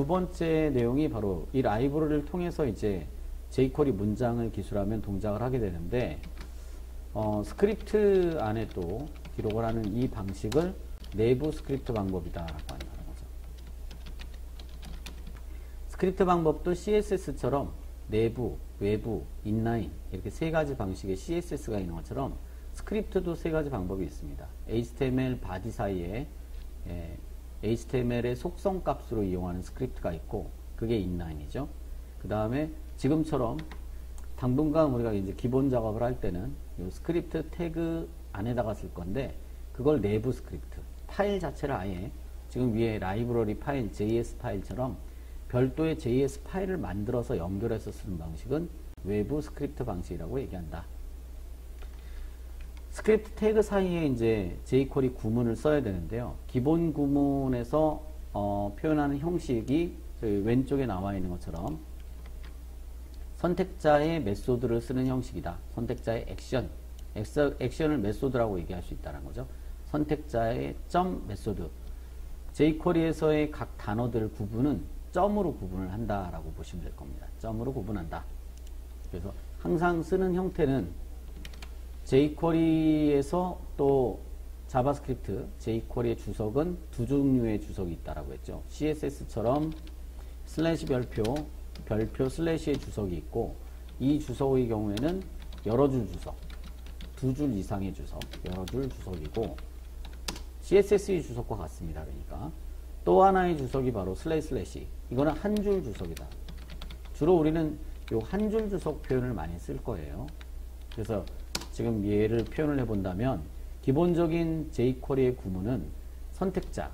두 번째 내용이 바로 이 라이브러리를 통해서 이제 jQuery 문장을 기술하면 동작을 하게 되는데, 스크립트 안에 또 기록을 하는 이 방식을 내부 스크립트 방법이다라고 한다는 거죠. 스크립트 방법도 CSS처럼 내부, 외부, 인라인 이렇게 세 가지 방식의 CSS가 있는 것처럼 스크립트도 세 가지 방법이 있습니다. HTML 바디 사이에 HTML의 속성 값으로 이용하는 스크립트가 있고, 그게 인라인이죠. 그 다음에 지금처럼 당분간 우리가 이제 기본 작업을 할 때는 이 스크립트 태그 안에다가 쓸 건데, 그걸 내부 스크립트 파일 자체를 아예 지금 위에 라이브러리 파일 JS 파일처럼 별도의 JS 파일을 만들어서 연결해서 쓰는 방식은 외부 스크립트 방식이라고 얘기한다. 스크립트 태그 사이에 이제 jQuery 구문을 써야 되는데요. 기본 구문에서 표현하는 형식이 왼쪽에 나와 있는 것처럼 선택자의 메소드를 쓰는 형식이다. 선택자의 액션을 메소드라고 얘기할 수 있다는 거죠. 선택자의 점 메소드. jQuery에서의 각 단어들 구분은 점으로 구분을 한다라고 보시면 될 겁니다. 점으로 구분한다. 그래서 항상 쓰는 형태는 jQuery에서 또 자바스크립트, jQuery의 주석은 두 종류의 주석이 있다라고 했죠. CSS처럼 슬래시 별표 슬래시의 주석이 있고, 이 주석의 경우에는 여러 줄 주석, 두 줄 이상의 주석, 여러 줄 주석이고, CSS의 주석과 같습니다. 그러니까 또 하나의 주석이 바로 슬래시, 이거는 한 줄 주석이다. 주로 우리는 이 한 줄 주석 표현을 많이 쓸 거예요. 그래서 지금 얘를 표현을 해본다면, 기본적인 jQuery의 구문은 선택자,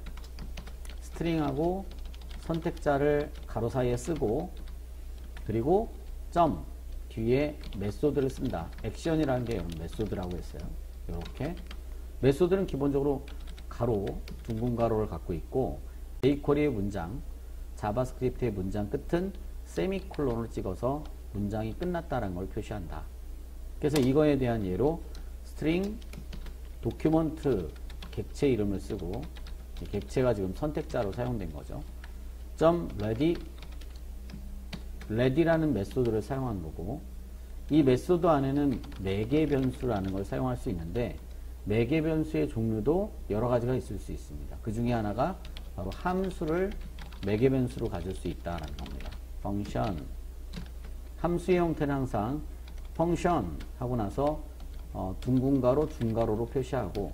스트링하고 선택자를 가로 사이에 쓰고, 그리고 점 뒤에 메소드를 쓴다. 액션이라는 게 메소드라고 했어요. 이렇게 메소드는 기본적으로 가로, 둥근 가로를 갖고 있고, jQuery의 문장, 자바스크립트의 문장 끝은 세미콜론을 찍어서 문장이 끝났다는 걸 표시한다. 그래서 이거에 대한 예로 스트링 도큐먼트 객체 이름을 쓰고, 객체가 지금 선택자로 사용된 거죠. 점 ready라는 메소드를 사용한 거고, 이 메소드 안에는 매개 변수라는 걸 사용할 수 있는데, 매개 변수의 종류도 여러 가지가 있을 수 있습니다. 그 중에 하나가 바로 함수를 매개 변수로 가질 수 있다라는 겁니다. 펑션. 함수의 형태는 항상 펑션 하고 나서 둥근 가로, 중가로로 표시하고,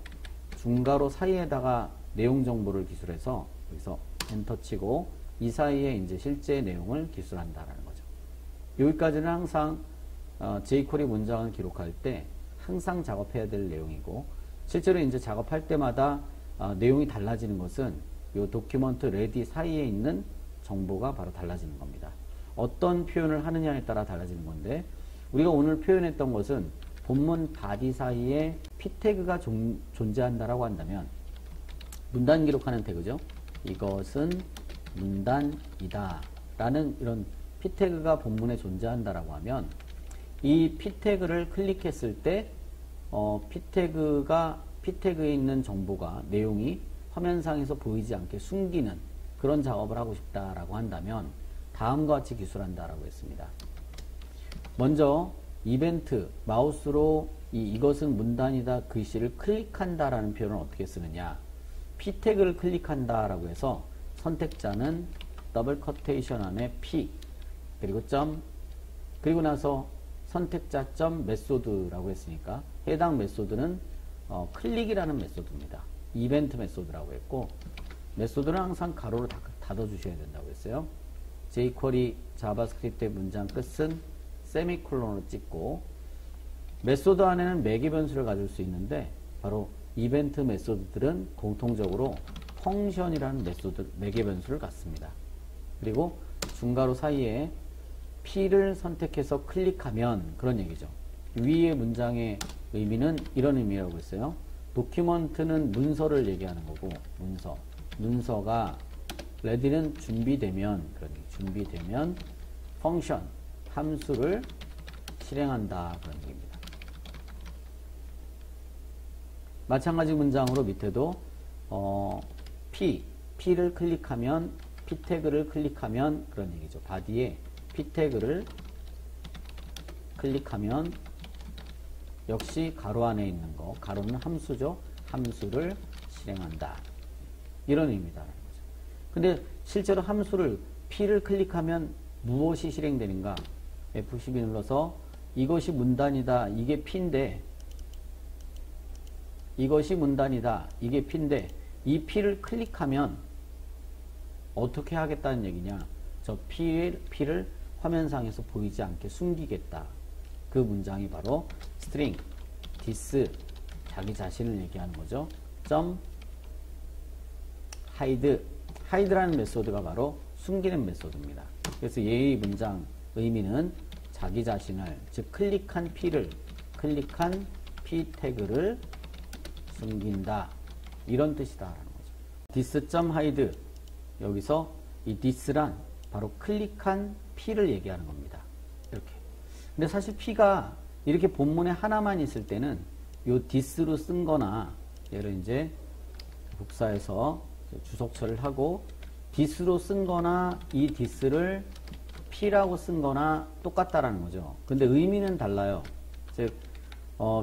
중가로 사이에다가 내용 정보를 기술해서 여기서 엔터 치고 이 사이에 이제 실제 내용을 기술한다라는 거죠. 여기까지는 항상 jQuery 문장을 기록할 때 항상 작업해야 될 내용이고, 실제로 이제 작업할 때마다 내용이 달라지는 것은 이 도큐먼트 레디 사이에 있는 정보가 바로 달라지는 겁니다. 어떤 표현을 하느냐에 따라 달라지는 건데, 우리가 오늘 표현했던 것은 본문 바디 사이에 p 태그가 존재한다라고 한다면, 문단 기록하는 태그죠. 이것은 문단이다 라는 이런 p 태그가 본문에 존재한다라고 하면, 이 p 태그를 클릭했을 때 p 태그에 있는 정보가, 내용이 화면상에서 보이지 않게 숨기는 그런 작업을 하고 싶다라고 한다면 다음과 같이 기술한다라고 했습니다. 먼저 이벤트, 마우스로 이것은 문단이다 글씨를 클릭한다라는 표현을 어떻게 쓰느냐. p 태그를 클릭한다라고 해서 선택자는 더블 커테이션 안에 p, 그리고 점, 그리고 나서 선택자 점 메소드라고 했으니까 해당 메소드는 클릭이라는 메소드입니다. 이벤트 메소드라고 했고, 메소드는 항상 가로로 닫아 주셔야 된다고 했어요. jQuery 자바스크립트의 문장 끝은 세미콜론으로 찍고, 메소드 안에는 매개 변수를 가질 수 있는데, 바로 이벤트 메소드들은 공통적으로 펑션이라는 메소드 매개 변수를 갖습니다. 그리고 중가로 사이에 P를 선택해서 클릭하면, 그런 얘기죠. 위의 문장의 의미는 이런 의미라고 했어요. 도큐먼트는 문서를 얘기하는 거고, 문서가 ready는 준비되면, 그런 얘기, 준비되면 펑션, 함수를 실행한다, 그런 얘기입니다. 마찬가지 문장으로 밑에도 P를 클릭하면 p 태그를 클릭하면 그런 얘기죠. body에 p 태그를 클릭하면 역시 가로 안에 있는 거, 가로는 함수죠. 함수를 실행한다. 이런 의미다. 근데 실제로 함수를 p를 클릭하면 무엇이 실행되는가? F12 눌러서 이것이 문단이다. 이게 p인데 이것이 문단이다. 이게 p인데 이 p를 클릭하면 어떻게 하겠다는 얘기냐? 저 p를 화면상에서 보이지 않게 숨기겠다. 그 문장이 바로 string this 자기 자신을 얘기하는 거죠. hide라는 메소드가 바로 숨기는 메소드입니다. 그래서 얘의 문장 의미는 자기 자신을, 즉 클릭한 p 태그를 숨긴다. 이런 뜻이다라는 거죠. this.hide 여기서 이 this란 바로 클릭한 p를 얘기하는 겁니다. 이렇게. 근데 사실 p가 이렇게 본문에 하나만 있을 때는 요 this로 쓴 거나 얘를 이제 복사해서 주석처리를 하고 this로 쓴 거나 이 this를 p라고 쓴 거나 똑같다라는 거죠. 근데 의미는 달라요. 즉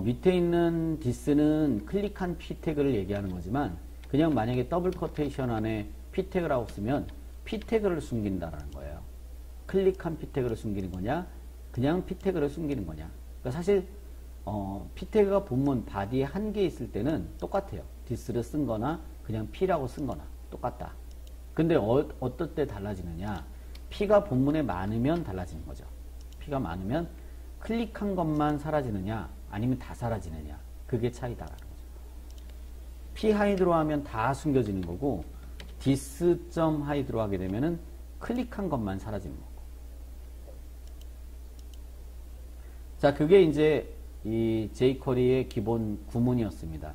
밑에 있는 this는 클릭한 p 태그를 얘기하는 거지만 그냥 만약에 더블 커테이션 안에 p 태그라고 쓰면 p 태그를 숨긴다라는 거예요. 클릭한 p 태그를 숨기는 거냐, 그냥 p 태그를 숨기는 거냐. 그러니까 사실 p 태그가 본문 body에 한 개 있을 때는 똑같아요. this를 쓴 거나 그냥 p라고 쓴 거나 똑같다. 근데 어떨 때 달라지느냐? p가 본문에 많으면 달라지는 거죠. p가 많으면 클릭한 것만 사라지느냐 아니면 다 사라지느냐, 그게 차이다라는 거죠. p hide로 하면 다 숨겨지는 거고 this.hide로 하게 되면은 클릭한 것만 사라지는 거고. 자, 그게 이제 이 jQuery의 기본 구문이었습니다.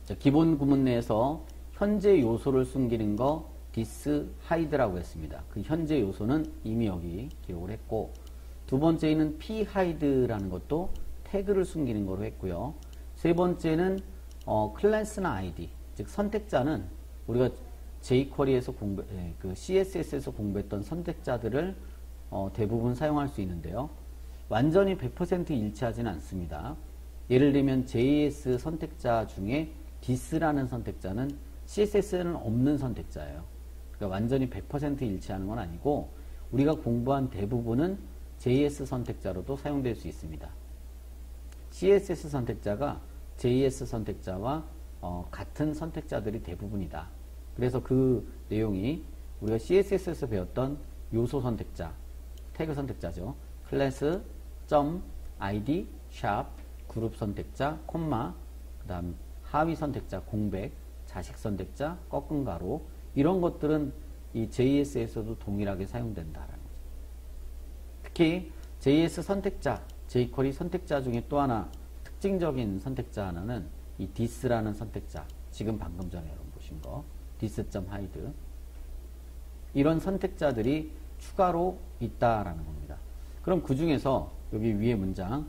자, 기본 구문 내에서 현재 요소를 숨기는 거 this hide라고 했습니다. 그 현재 요소는 이미 여기 기록을 했고, 두 번째는 p hide라는 것도 태그를 숨기는 거로 했고요. 세 번째는 클래스나 id, 즉 선택자는 우리가 jQuery에서 그 CSS에서 공부했던 선택자들을 대부분 사용할 수 있는데요. 완전히 100% 일치하지는 않습니다. 예를 들면 JS 선택자 중에 this라는 선택자는 CSS에는 없는 선택자예요. 그러니까 완전히 100% 일치하는 건 아니고 우리가 공부한 대부분은 JS 선택자로도 사용될 수 있습니다. CSS 선택자가 JS 선택자와 같은 선택자들이 대부분이다. 그래서 그 내용이 우리가 CSS에서 배웠던 요소 선택자, 태그 선택자죠. 클래스, id, 샵, 그룹 선택자, 콤마, 그 다음 하위 선택자, 공백, 자식 선택자, 꺾은 가로, 이런 것들은 이 JS에서도 동일하게 사용된다라는 거죠. 특히 JS 선택자, jQuery 선택자 중에 또 하나 특징적인 선택자 하나는 이 this라는 선택자, 지금 방금 전에 여러분 보신 거 this.hide, 이런 선택자들이 추가로 있다라는 겁니다. 그럼 그 중에서 여기 위에 문장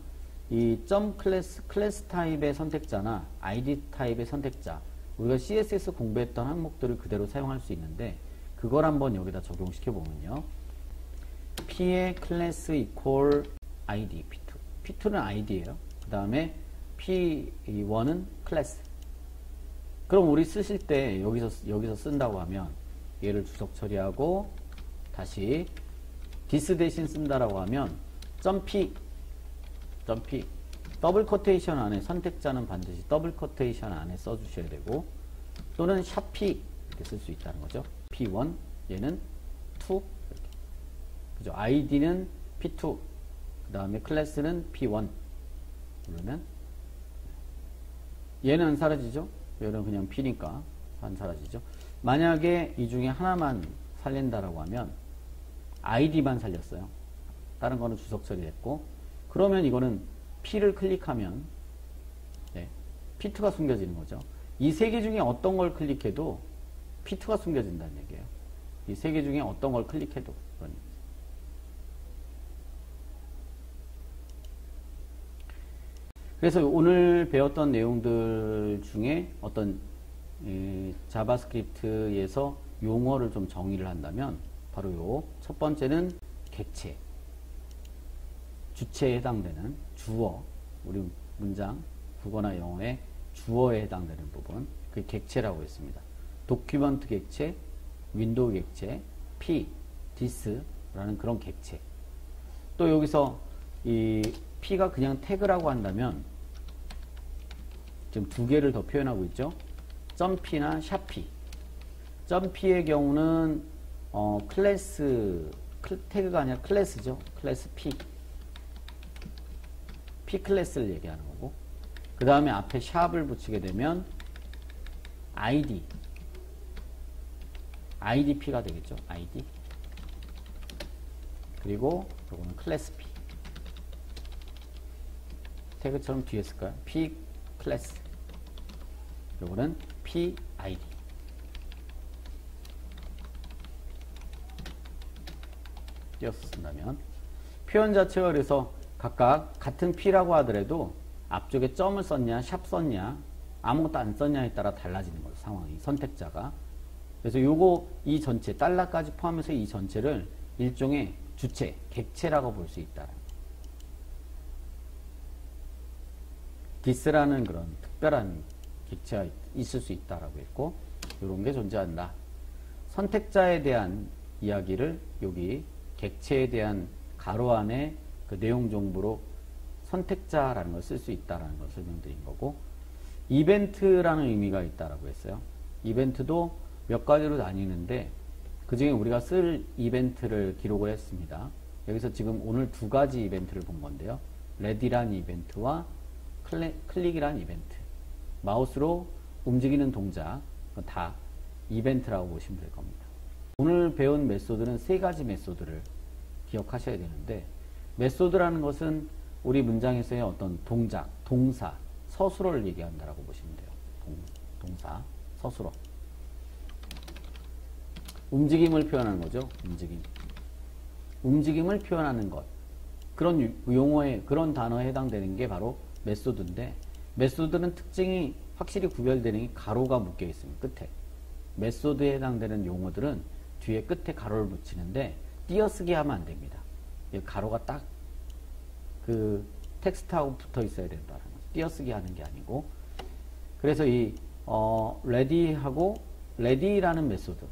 이 .class 타입의 선택자나 id 타입의 선택자, 우리가 CSS 공부했던 항목들을 그대로 사용할 수 있는데 그걸 한번 여기다 적용시켜 보면요. p의 class equal id p2. p2는 id예요. 그 다음에 p1은 class. 그럼 우리 쓰실 때 여기서 쓴다고 하면 얘를 주석 처리하고 다시 this 대신 쓴다라고 하면 .p 더블 커테이션 안에 선택자는 반드시 더블 커테이션 안에 써주셔야 되고, 또는 샵P 이렇게 쓸 수 있다는 거죠. P1 얘는 2 이렇게. 그죠? id는 P2 그 다음에 클래스는 P1 그러면 얘는 안 사라지죠? 얘는 그냥 P니까 안 사라지죠. 만약에 이 중에 하나만 살린다라고 하면 id만 살렸어요. 다른 거는 주석 처리했고, 그러면 이거는 P를 클릭하면 P2가 숨겨지는 거죠. 이 세 개 중에 어떤 걸 클릭해도 P2가 숨겨진다는 얘기예요. 이 세 개 중에 어떤 걸 클릭해도. 그런 얘기죠. 그래서 오늘 배웠던 내용들 중에 어떤 자바스크립트에서 용어를 좀 정의를 한다면 바로 요 첫 번째는 객체, 주체에 해당되는 주어, 우리 문장 국어나 영어의 주어에 해당되는 부분, 그게 객체라고 했습니다. 도큐먼트 객체, 윈도우 객체, 디스라는 그런 객체. 또 여기서 이 P가 그냥 태그라고 한다면 지금 두 개를 더 표현하고 있죠. .P나 샵P. .P의 경우는 클래스 태그가 아니라 클래스죠. 클래스 P. P 클래스를 얘기하는 거고. 그 다음에 앞에 샵을 붙이게 되면 IDP가 되겠죠. ID. 그리고 요거는 클래스 P. 태그처럼 뒤에 쓸까요? P 클래스. 요거는 PID. 띄어서 쓴다면 표현 자체가 그래서 각각 같은 P라고 하더라도 앞쪽에 점을 썼냐 샵 썼냐 아무것도 안 썼냐에 따라 달라지는 거죠. 상황이 선택자가. 그래서 요거 이 전체 달러까지 포함해서 이 전체를 일종의 주체, 객체라고 볼 수 있다. 디스라는 그런 특별한 객체가 있을 수 있다라고 했고 이런 게 존재한다. 선택자에 대한 이야기를 여기 객체에 대한 가로 안에 그 내용 정보로 선택자라는 걸 쓸 수 있다라는 걸 설명드린 거고 이벤트라는 의미가 있다라고 했어요. 이벤트도 몇 가지로 나뉘는데 그 중에 우리가 쓸 이벤트를 기록을 했습니다. 여기서 지금 오늘 두 가지 이벤트를 본 건데요. 레디란 이벤트와 클릭이란 이벤트. 마우스로 움직이는 동작 다 이벤트라고 보시면 될 겁니다. 오늘 배운 메소드는 세 가지 메소드를 기억하셔야 되는데 메소드라는 것은 우리 문장에서의 어떤 동작, 동사, 서술어를 얘기한다라고 보시면 돼요. 동사, 서술어. 움직임을 표현하는 거죠. 움직임. 움직임을 표현하는 것. 그런 용어에, 그런 단어에 해당되는 게 바로 메소드인데 메소드는 특징이 확실히 구별되는 게 가로가 묶여 있습니다. 끝에. 메소드에 해당되는 용어들은 뒤에 끝에 가로를 붙이는데 띄어쓰기 하면 안 됩니다. 가로가 딱 그 텍스트하고 붙어 있어야 된다는 거죠. 띄어쓰기 하는 게 아니고. 그래서 이 레디하고 레디라는 메소드.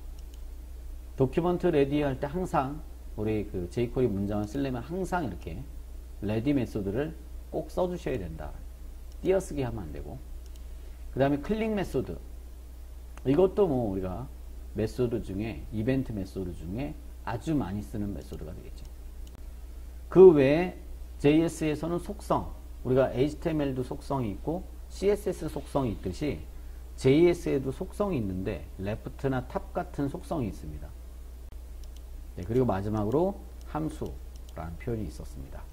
도큐먼트 레디 할 때 항상 우리 그 jQuery 문장을 쓰려면 항상 이렇게 레디 메소드를 꼭 써주셔야 된다. 띄어쓰기 하면 안 되고. 그 다음에 클릭 메소드. 이것도 뭐 우리가 메소드 중에 이벤트 메소드 중에 아주 많이 쓰는 메소드가 되겠죠. 그 외에 JS에서는 속성, 우리가 HTML도 속성이 있고 CSS 속성이 있듯이 JS에도 속성이 있는데 레프트나 탑 같은 속성이 있습니다. 네, 그리고 마지막으로 함수라는 표현이 있었습니다.